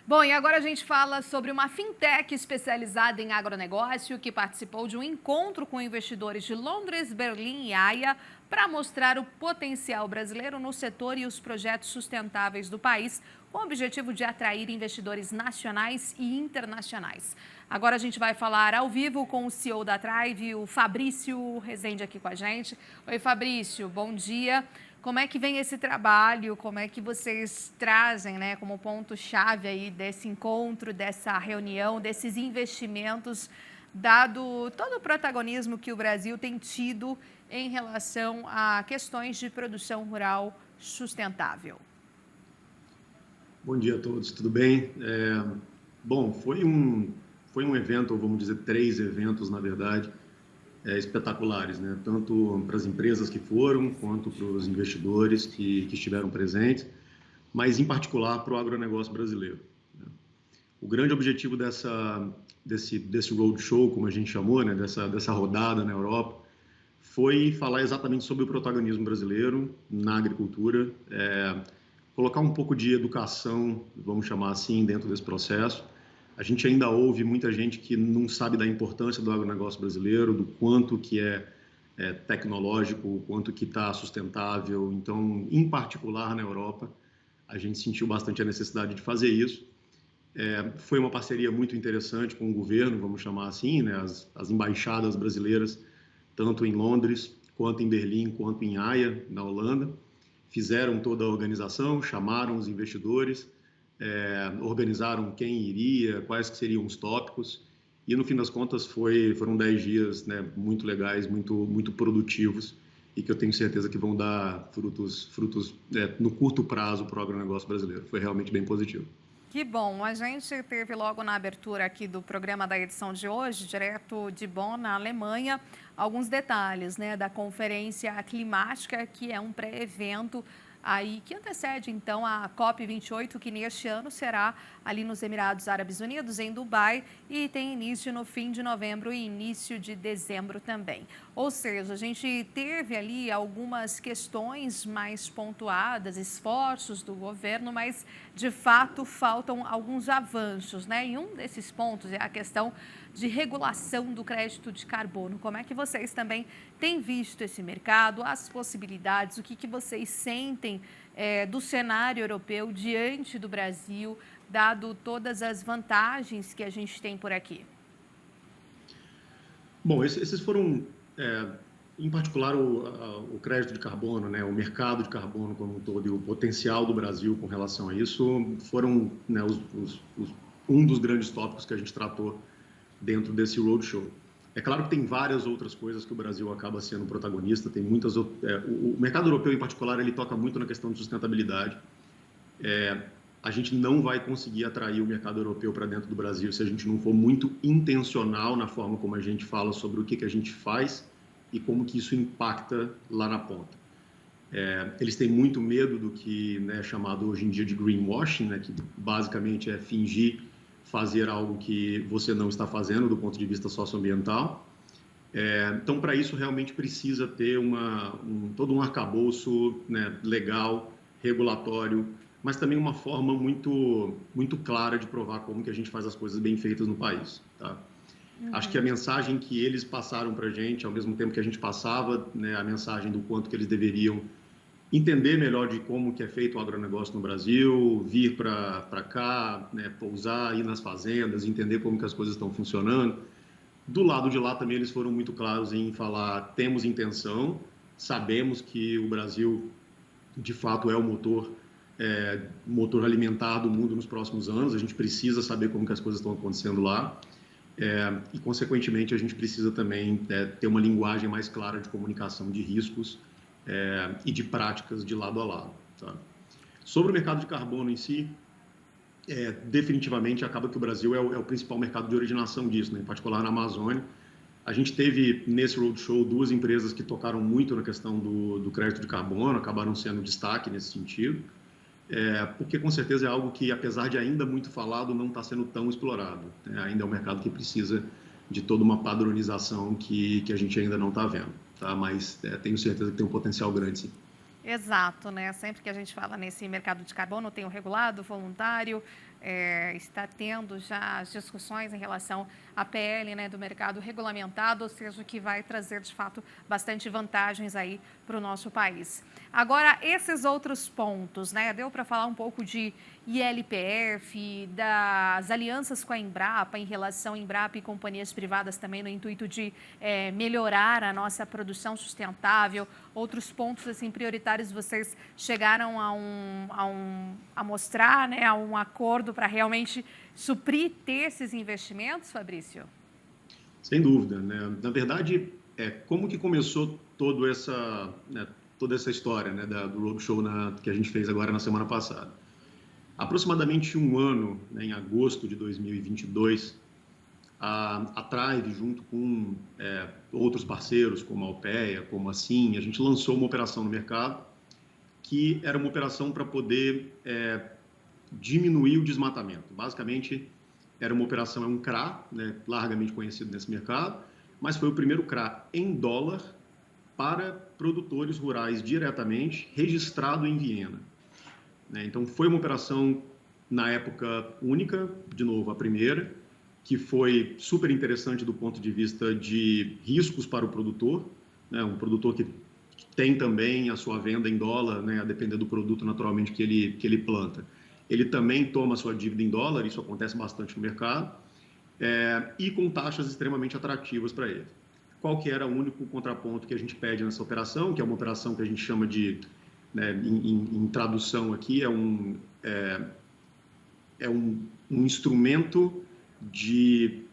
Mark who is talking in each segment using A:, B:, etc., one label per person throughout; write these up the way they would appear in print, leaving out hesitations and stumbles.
A: Bom, e agora a gente fala sobre uma fintech especializada em agronegócio que participou de um encontro com investidores de Londres, Berlim e Haia para mostrar o potencial brasileiro no setor e os projetos sustentáveis do país, com o objetivo de atrair investidores nacionais e internacionais. Agora a gente vai falar ao vivo com o CEO da Thrive, o Fabrício Rezende, aqui com a gente. Oi, Fabrício, bom dia. Como é que vem esse trabalho? Como é que vocês trazem, né, como ponto-chave aí desse encontro, dessa reunião, desses investimentos, dado todo o protagonismo que o Brasil tem tido em relação a questões de produção rural sustentável?
B: Bom dia a todos, tudo bem? Bom, foi um evento, ou vamos dizer, 3 eventos, na verdade, espetaculares, né? Tanto para as empresas que foram, quanto para os investidores que estiveram presentes, mas em particular para o agronegócio brasileiro, né? O grande objetivo desse roadshow, como a gente chamou, né? Dessa rodada na Europa, foi falar exatamente sobre o protagonismo brasileiro na agricultura, colocar um pouco de educação, vamos chamar assim, dentro desse processo. A gente ainda ouve muita gente que não sabe da importância do agronegócio brasileiro, do quanto que é tecnológico, o quanto que está sustentável. Então, em particular na Europa, a gente sentiu bastante a necessidade de fazer isso. Foi uma parceria muito interessante com o governo, vamos chamar assim, né? As embaixadas brasileiras, tanto em Londres, quanto em Berlim, quanto em Haia, na Holanda, fizeram toda a organização, chamaram os investidores, organizaram quem iria, quais que seriam os tópicos, e no fim das contas foram 10 dias, né, muito legais, muito produtivos, e que eu tenho certeza que vão dar frutos no curto prazo para o agronegócio brasileiro. Foi realmente bem positivo.
A: Que bom, a gente teve logo na abertura aqui do programa da edição de hoje, direto de Bonn, na Alemanha, alguns detalhes, né, da Conferência Climática, que é um pré-evento aí que antecede então a COP28, que neste ano será ali nos Emirados Árabes Unidos, em Dubai, e tem início no fim de novembro e início de dezembro também. Ou seja, a gente teve ali algumas questões mais pontuadas, esforços do governo, mas de fato faltam alguns avanços, né? E um desses pontos é a questão de regulação do crédito de carbono. Como é que vocês também têm visto esse mercado, as possibilidades, o que vocês sentem do cenário europeu diante do Brasil, dado todas as vantagens que a gente tem por aqui?
B: Bom, esses foram, em particular, o crédito de carbono, né, o mercado de carbono como um todo e o potencial do Brasil com relação a isso foram, né, um dos grandes tópicos que a gente tratou dentro desse roadshow. É claro que tem várias outras coisas que o Brasil acaba sendo protagonista, tem muitas. O mercado europeu, em particular, ele toca muito na questão de sustentabilidade. A gente não vai conseguir atrair o mercado europeu para dentro do Brasil se a gente não for muito intencional na forma como a gente fala sobre o que a gente faz e como que isso impacta lá na ponta. Eles têm muito medo do que, né, é chamado hoje em dia de greenwashing, né, que basicamente é fingir fazer algo que você não está fazendo do ponto de vista socioambiental. Então, para isso, realmente precisa ter todo um arcabouço, né, legal, regulatório, mas também uma forma muito clara de provar como que a gente faz as coisas bem feitas no país, tá? Acho que a mensagem que eles passaram para a gente, ao mesmo tempo que a gente passava, né, a mensagem do quanto que eles deveriam entender melhor de como que é feito o agronegócio no Brasil, vir para cá, né, pousar, ir nas fazendas, entender como que as coisas estão funcionando. Do lado de lá também eles foram muito claros em falar, temos intenção, sabemos que o Brasil, de fato, é o motor alimentar do mundo nos próximos anos, a gente precisa saber como que as coisas estão acontecendo lá. E, consequentemente, a gente precisa também ter uma linguagem mais clara de comunicação de riscos e de práticas de lado a lado, tá? Sobre o mercado de carbono em si, definitivamente acaba que o Brasil é o principal mercado de originação disso, né? Em particular na Amazônia. A gente teve nesse roadshow 2 empresas que tocaram muito na questão do crédito de carbono, acabaram sendo destaque nesse sentido, porque com certeza é algo que, apesar de ainda muito falado, não está sendo tão explorado, né? Ainda é um mercado que precisa de toda uma padronização que a gente ainda não está vendo, tá? Mas tenho certeza que tem um potencial grande, sim.
A: Exato, né? Sempre que a gente fala nesse mercado de carbono, tem o regulado, voluntário, está tendo já as discussões em relação à PL, né, do mercado regulamentado, ou seja, o que vai trazer, de fato, bastante vantagens aí para o nosso país. Agora, esses outros pontos, né, deu para falar um pouco de ILPF, das alianças com a Embrapa, em relação a Embrapa e companhias privadas também, no intuito de melhorar a nossa produção sustentável. Outros pontos assim prioritários, vocês chegaram a mostrar, né, a um acordo para realmente suprir, ter esses investimentos, Fabrício?
B: Sem dúvida, né? Na verdade, como que começou toda essa história, né, do Roadshow que a gente fez agora na semana passada? Aproximadamente um ano, né, em agosto de 2022, a Thrive, junto com outros parceiros, como a Alpea, como a SIM, a gente lançou uma operação no mercado que era uma operação para poder diminuir o desmatamento. Basicamente, era uma operação, um CRA, né, largamente conhecido nesse mercado, mas foi o primeiro CRA em dólar para produtores rurais diretamente, registrado em Viena. Então, foi uma operação, na época, única, de novo, a primeira, que foi super interessante do ponto de vista de riscos para o produtor, né, um produtor que tem também a sua venda em dólar, né, a depender do produto, naturalmente, que ele planta. Ele também toma a sua dívida em dólar, isso acontece bastante no mercado, e com taxas extremamente atrativas para ele. Qual que era o único contraponto que a gente pede nessa operação, que é uma operação que a gente chama de, né, em tradução aqui, é um instrumento de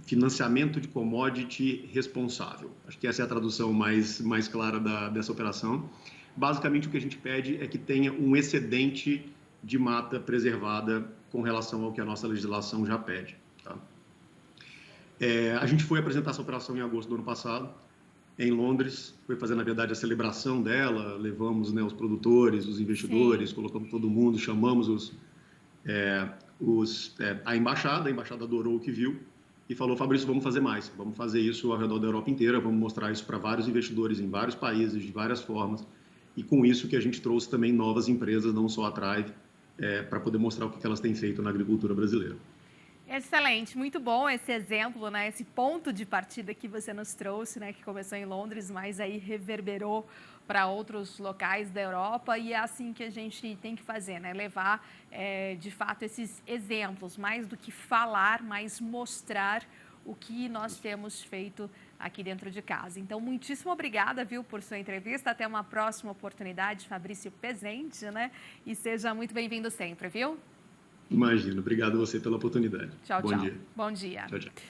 B: financiamento de commodity responsável. Acho que essa é a tradução mais clara dessa operação. Basicamente, o que a gente pede é que tenha um excedente de mata preservada com relação ao que a nossa legislação já pede. Tá? A gente foi apresentar essa operação em agosto do ano passado, em Londres, foi fazer, na verdade, a celebração dela, levamos, né, os produtores, os investidores, Sim. Colocamos todo mundo, chamamos a embaixada adorou o que viu e falou: Fabrício, vamos fazer mais, vamos fazer isso ao redor da Europa inteira, vamos mostrar isso para vários investidores em vários países, de várias formas, e com isso que a gente trouxe também novas empresas, não só a Thrive, para poder mostrar o que elas têm feito na agricultura brasileira.
A: Excelente, muito bom esse exemplo, né? Esse ponto de partida que você nos trouxe, né? Que começou em Londres, mas aí reverberou para outros locais da Europa, e é assim que a gente tem que fazer, né? Levar, de fato, esses exemplos, mais do que falar, mas mostrar o que nós temos feito aqui dentro de casa. Então, muitíssimo obrigada, viu, por sua entrevista. Até uma próxima oportunidade, Fabrício Pezente, né? E seja muito bem-vindo sempre, viu?
B: Imagino. Obrigado a você pela oportunidade.
A: Tchau,
B: Bom
A: tchau.
B: dia.
A: Bom dia.
B: Tchau, tchau.